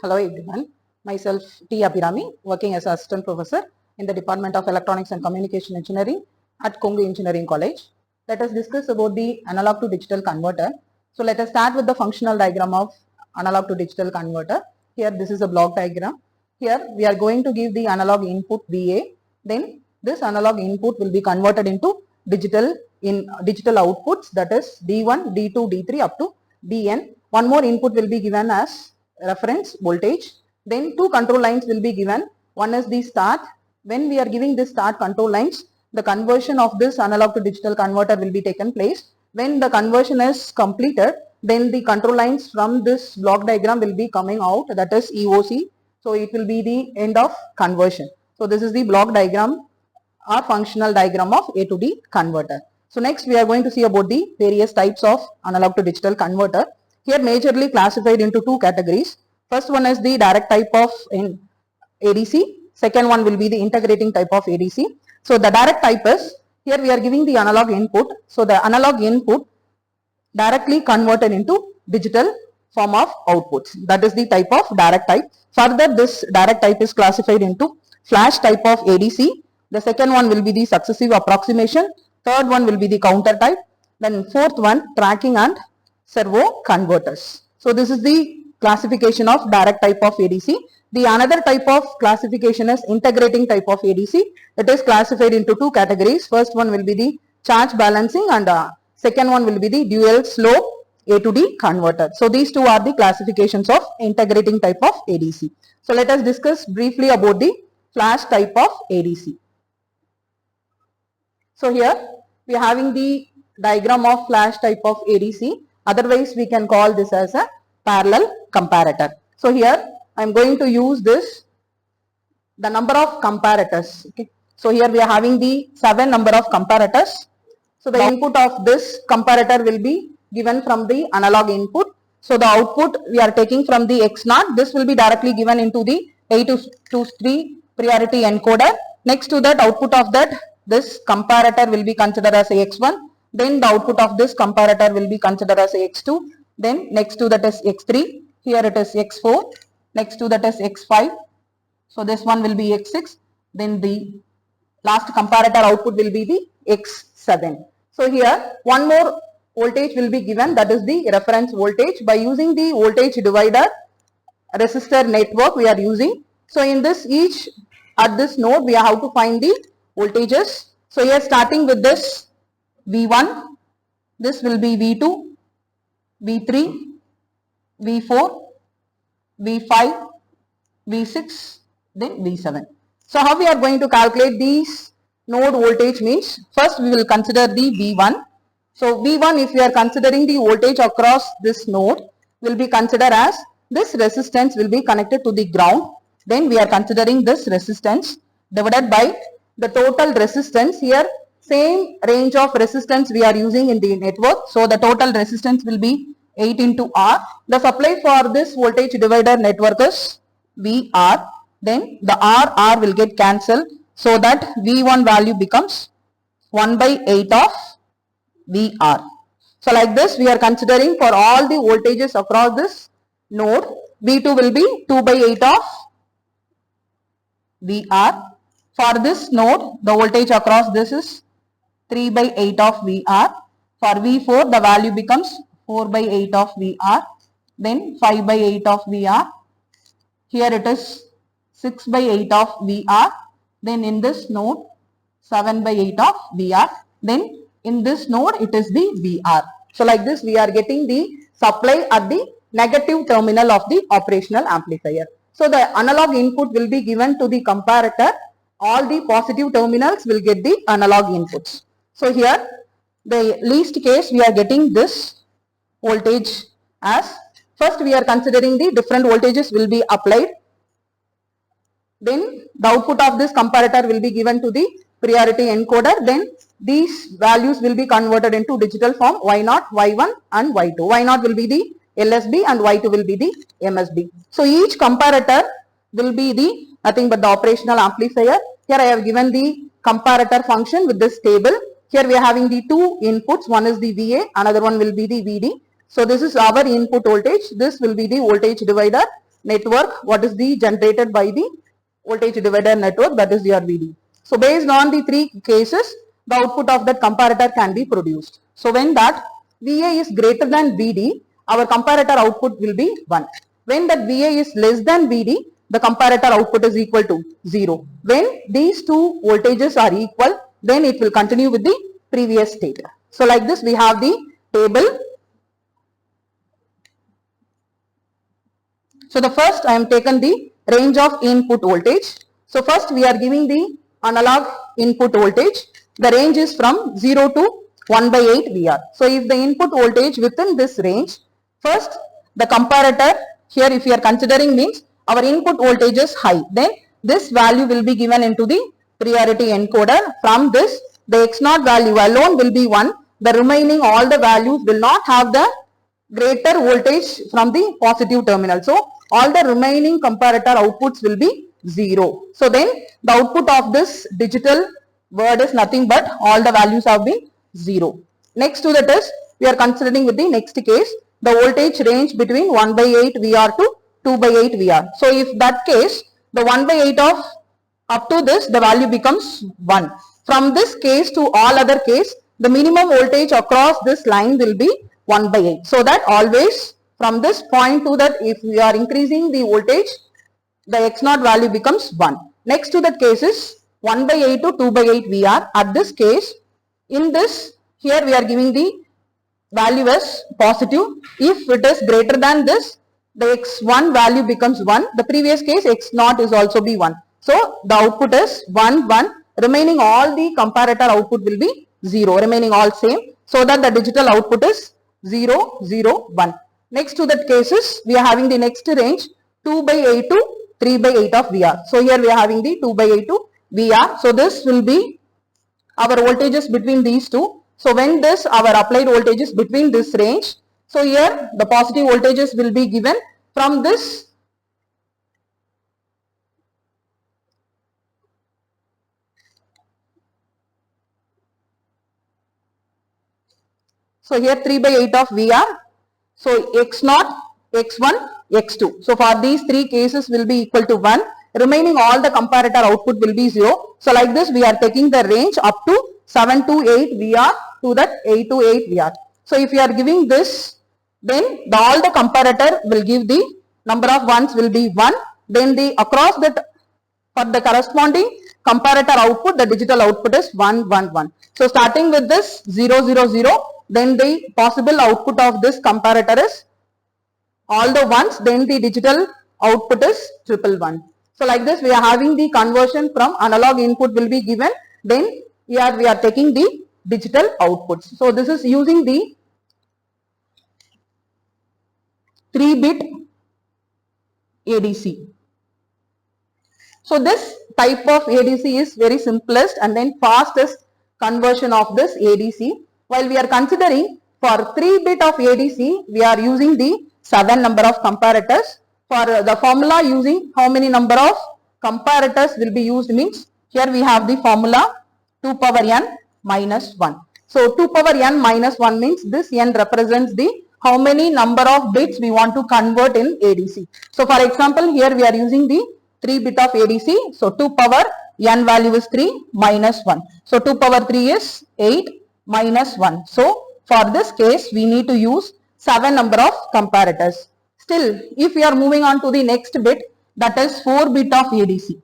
Hello everyone, myself T. Abhirami, working as Assistant Professor in the Department of Electronics and Communication Engineering at Kongu Engineering College. Let us discuss about the analog to digital converter. So let us start with the functional diagram of analog to digital converter. Here this is a block diagram. Here we are going to give the analog input VA, then this analog input will be converted into digital outputs, that is D1, D2, D3 up to Dn. One more input will be given as reference voltage. Then two control lines will be given. One is the start. When we are giving this start control lines, the conversion of this analog to digital converter will be taken place. When the conversion is completed, then the control lines from this block diagram will be coming out, that is EOC. So it will be the end of conversion. So this is the block diagram or functional diagram of A to D converter. So next we are going to see about the various types of analog to digital converter. Here majorly classified into two categories. First one is the direct type of ADC. Second one will be the integrating type of ADC. So the direct type is, here we are giving the analog input. So the analog input directly converted into digital form of outputs. That is the type of direct type. Further, this direct type is classified into flash type of ADC. The second one will be the successive approximation. Third one will be the counter type. Then fourth one, tracking and servo converters. So this is the classification of direct type of ADC. The another type of classification is integrating type of ADC. It is classified into two categories. First one will be the charge balancing and second one will be the dual slope A to D converter. So these two are the classifications of integrating type of ADC. So let us discuss briefly about the flash type of ADC. So here we are having the diagram of flash type of ADC. Otherwise we can call this as a parallel comparator. So here I am going to use the number of comparators. Okay. So here we are having the 7 number of comparators. So the input of this comparator will be given from the analog input. So the output we are taking from the X0. This will be directly given into the 823 priority encoder. Next to that, output of that, this comparator will be considered as a X1. Then the output of this comparator will be considered as a X2. Then next to that is X3. Here it is X4. Next to that is X5. So this one will be X6. Then the last comparator output will be the X7. So here one more voltage will be given, that is the reference voltage. By using the voltage divider resistor network we are using. So in this at this node we have to find the voltages. So here starting with this V1, this will be V2, V3, V4, V5, V6, then V7. So how we are going to calculate these node voltage means, first we will consider the V1. So V1, if we are considering the voltage across this node, will be considered as this resistance will be connected to the ground. Then we are considering this resistance divided by the total resistance. Here same range of resistance we are using in the network. So the total resistance will be 8 into R. The supply for this voltage divider network is VR. Then the R will get cancelled. So that V1 value becomes 1 by 8 of VR. So like this we are considering for all the voltages across this node. V2 will be 2 by 8 of VR. For this node the voltage across this is 3 by 8 of VR. For V4 the value becomes 4 by 8 of VR. Then 5 by 8 of VR. Here it is 6 by 8 of VR. Then in this node 7 by 8 of VR. Then in this node it is the VR. So like this we are getting the supply at the negative terminal of the operational amplifier. So the analog input will be given to the comparator. All the positive terminals will get the analog inputs. So here the least case we are getting this voltage as, first we are considering the different voltages will be applied. Then the output of this comparator will be given to the priority encoder. Then these values will be converted into digital form, Y0, Y1 and Y2. Y0 will be the LSB and Y2 will be the MSB. So each comparator will be the nothing but the operational amplifier. Here I have given the comparator function with this table. Here we are having the two inputs. One is the VA, another one will be the VD. So this is our input voltage. This will be the voltage divider. network, what is the generated by the voltage divider network, that is your VD. So based on the three cases, the output of that comparator can be produced. So when that VA is greater than VD, our comparator output will be 1. When that VA is less than VD, the comparator output is equal to 0. When these two voltages are equal, then it will continue with the previous state. So like this we have the table. So the first I am taken the range of input voltage. So first we are giving the analog input voltage. The range is from 0 to 1 by 8 VR. So if the input voltage within this range, first the comparator, here if you are considering means our input voltage is high, then this value will be given into the priority encoder. From this, the X0 value alone will be 1. The remaining all the values will not have the greater voltage from the positive terminal. So all the remaining comparator outputs will be 0. So then the output of this digital word is nothing but all the values have been 0. Next to that is we are considering with the next case the voltage range between 1 by 8 VR to 2 by 8 VR. So if that case the 1 by 8 of up to this the value becomes 1. From this case to all other case the minimum voltage across this line will be 1 by 8. So that always from this point to that if we are increasing the voltage, the X0 value becomes 1. Next to that case is 1 by 8 to 2 by 8 VR. At this case, in this here we are giving the value as positive. If it is greater than this, the X1 value becomes 1. The previous case X0 is also be 1. So the output is 1, 1. Remaining all the comparator output will be 0. Remaining all same. So that the digital output is 0, 0, 1. Next to that cases, we are having the next range 2 by 8 to 3 by 8 of VR. So here we are having the 2 by 8 to VR. So this will be our voltages between these two. So when this our applied voltage is between this range, so here the positive voltages will be given from this. So here 3 by 8 of VR. So X0, X1, X2. So for these three cases will be equal to 1. Remaining all the comparator output will be 0. So like this we are taking the range up to 7 to 8 VR to that 8 to 8 VR. So if you are giving this, then all the comparator will give the number of ones will be 1. Then the across that for the corresponding comparator output, the digital output is 1, 1, 1. So starting with this 0, 0, 0, then the possible output of this comparator is all the ones, then the digital output is 111. So like this we are having the conversion from analog input will be given, then here we are taking the digital outputs. So this is using the 3-bit ADC. So this type of ADC is very simplest and then fastest conversion of this ADC. While we are considering for 3-bit of ADC, we are using the 7 number of comparators. For the formula using how many number of comparators will be used means, here we have the formula 2 power n minus 1. So 2 power n minus 1 means this n represents the how many number of bits we want to convert in ADC. So for example, here we are using the 3-bit of ADC. So 2 power n value is 3 minus 1. So 2 power 3 is 8 minus 1. So for this case, we need to use 7 number of comparators. Still, if we are moving on to the next bit, that is 4-bit of ADC.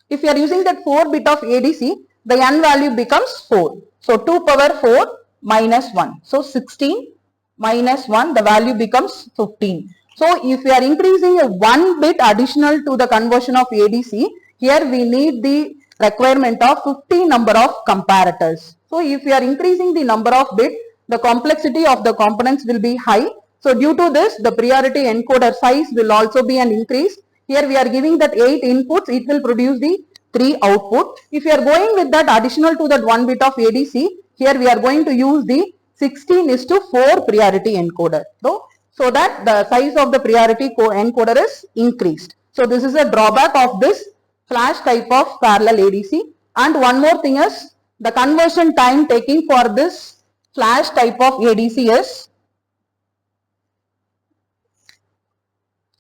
If you are using that 4-bit of ADC, the n value becomes 4. So 2 power 4 minus 1. So 16 minus 1, the value becomes 15. So if we are increasing a 1 bit additional to the conversion of ADC, here we need the requirement of 50 number of comparators. So if we are increasing the number of bit, the complexity of the components will be high. So due to this, the priority encoder size will also be an increase. Here we are giving that 8 inputs, it will produce the 3 output. If you are going with that additional to that 1 bit of ADC, here we are going to use the 16:4 priority encoder. So that the size of the priority encoder is increased. So this is a drawback of this flash type of parallel ADC. And one more thing is the conversion time taking for this flash type of ADC is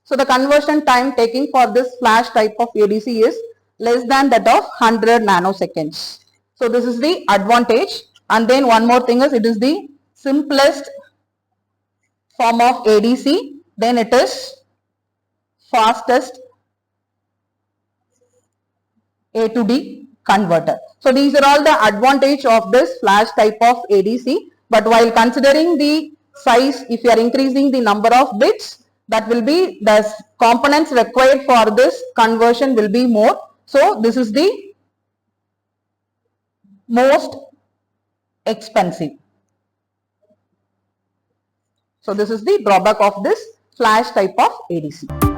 So the conversion time taking for this flash type of ADC is less than that of 100 nanoseconds. So this is the advantage. And then one more thing is it is the simplest form of ADC. Then it is fastest A to D converter. So these are all the advantage of this flash type of ADC. But while considering the size, if you are increasing the number of bits, that will be the components required for this conversion will be more. So this is the most expensive. So this is the drawback of this flash type of ADC.